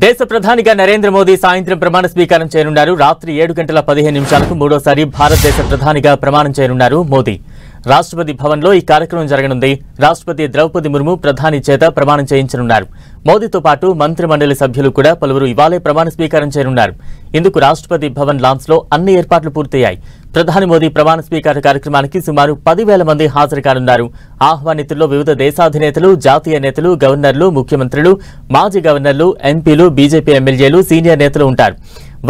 దేశ ప్రధానిగా నరేంద్ర మోదీ సాయంత్రం ప్రమాణ స్వీకారం చేయనున్నారు. రాత్రి 7:15 మూడోసారి భారతదేశ ప్రధానిగా ప్రమాణం చేయనున్నారు మోదీ. రాష్ట్రపతి భవన్లో ఈ కార్యక్రమం జరగనుంది. రాష్ట్రపతి ద్రౌపది ముర్ము ప్రధాని చేత ప్రమాణం చేయించనున్నారు. మోదీతో పాటు మంత్రి మండలి సభ్యులు కూడా పలువురు ఇవాళే ప్రమాణ స్వీకారం చేయనున్నారు. ఇందుకు రాష్ట్రపతి భవన్ లాన్స్ లో అన్ని ఏర్పాట్లు పూర్తయ్యాయి. ప్రధాని మోదీ ప్రమాణ స్వీకార కార్యక్రమానికి సుమారు 10,000 మంది హాజరు కానున్నారు. ఆహ్వానితుల్లో వివిధ దేశాధినేతలు, జాతీయ నేతలు, గవర్నర్లు, ముఖ్యమంత్రులు, మాజీ గవర్నర్లు, ఎంపీలు, బీజేపీ ఎమ్మెల్యేలు, సీనియర్ నేతలు ఉంటారు.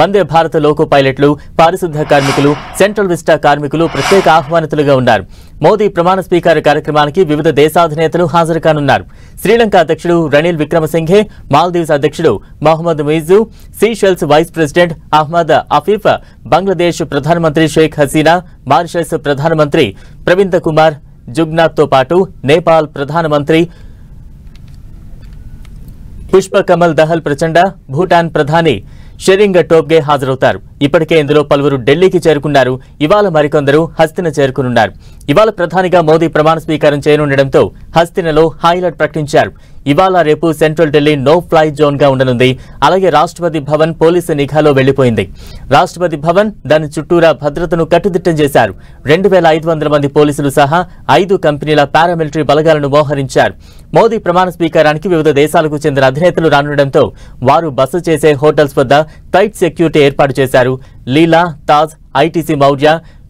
వందే భారత్ లోకో పైలట్లు, పారిశుద్ధ్య కార్మికులు, సెంట్రల్ విస్టా కార్మికులు ప్రత్యేక ఆహ్వానితులుగా ఉన్నారు. మోదీ ప్రమాణ స్వీకార కార్యక్రమానికి వివిధ దేశాధినేతలు హాజరు కానున్నారు. శ్రీలంక అధ్యక్షుడు రనిల్ విక్రమసింఘే, మాల్దీవ్స్ అధ్యక్షుడు Mohamed Muizzu, Seychelles vice president Ahmed Afif, Bangladesh ప్రధానమంత్రి షేక్ హసీనా, మారిషస్ ప్రధానమంత్రి ప్రవింద్ కుమార్ జుగ్నాథ్తో పాటు నేపాల్ ప్రధానమంత్రి పుష్పకమల్ దహల్ ప్రచండ, భూటాన్ ప్రధాని షెరింగ్ టోబ్గే హాజరవుతారు. ఇప్పటికే ఇందులో పలువురు ఢిల్లీకి చేరుకున్నారు. ఇవాళ మరికొందరు హస్తిన చేరుకునున్నారు. ఇవాళ ప్రధానిగా మోదీ ప్రమాణ స్వీకారం చేయనుండటంతో హస్తినలో హైలైట్ ప్రకటించారు. ఇవాళ రేపు central Delhi no fly zone గా ఉండనుంది. అలాగే రాష్ట్రపతి భవన్ పోలీసు నిఘాలో వెళ్లిపోయింది. రాష్ట్రపతి భవన్ దాని చుట్టూరా భద్రతను కట్టుదిట్టం చేశారు. 2,500 మంది పోలీసులు సహా 5 కంపెనీల పారామిలిటరీ బలగాలను మోహరించారు. మోదీ ప్రమాణ స్వీకారానికి వివిధ దేశాలకు చెందిన అధినేతలు రానుండటంతో వారు బస చేసే హోటల్స్ వద్ద టైట్ సెక్యూరిటీ ఏర్పాటు చేశారు. లీలా, తాజ్, ఐటీసీ మౌర్య,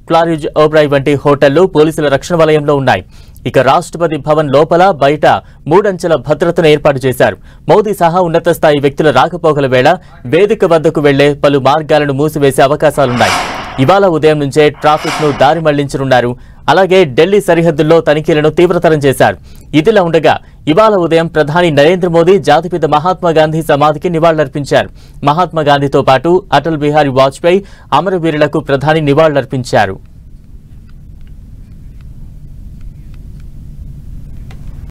క్లారిజ్ ఓబ్రాయ్ వంటి హోటళ్లు పోలీసుల రక్షణ వలయంలో ఉన్నాయి. ఇక రాష్ట్రపతి భవన్ లోపల బయట 3 అంచెల భద్రతను ఏర్పాటు చేశారు. మోదీ సహా ఉన్నత స్థాయి వ్యక్తుల రాకపోకల వేళ వేదిక వద్దకు వెళ్లే పలు మార్గాలను మూసివేసే అవకాశాలున్నాయి. ఇవాళ ఉదయం నుంచే ట్రాఫిక్ ను దారి మళ్లించనున్నారు. అలాగే ఢిల్లీ సరిహద్దుల్లో తనిఖీలను తీవ్రతరం చేశారు. ఇదిలా ఉండగా ఇవాళ ఉదయం ప్రధాని నరేంద్ర మోదీ జాతిపిత మహాత్మా గాంధీ సమాధికి నివాళులర్పించారు. మహాత్మా గాంధీతో పాటు అటల్ బిహారీ వాజ్పేయి, అమరవీరులకు ప్రధాని నివాళులర్పించారు.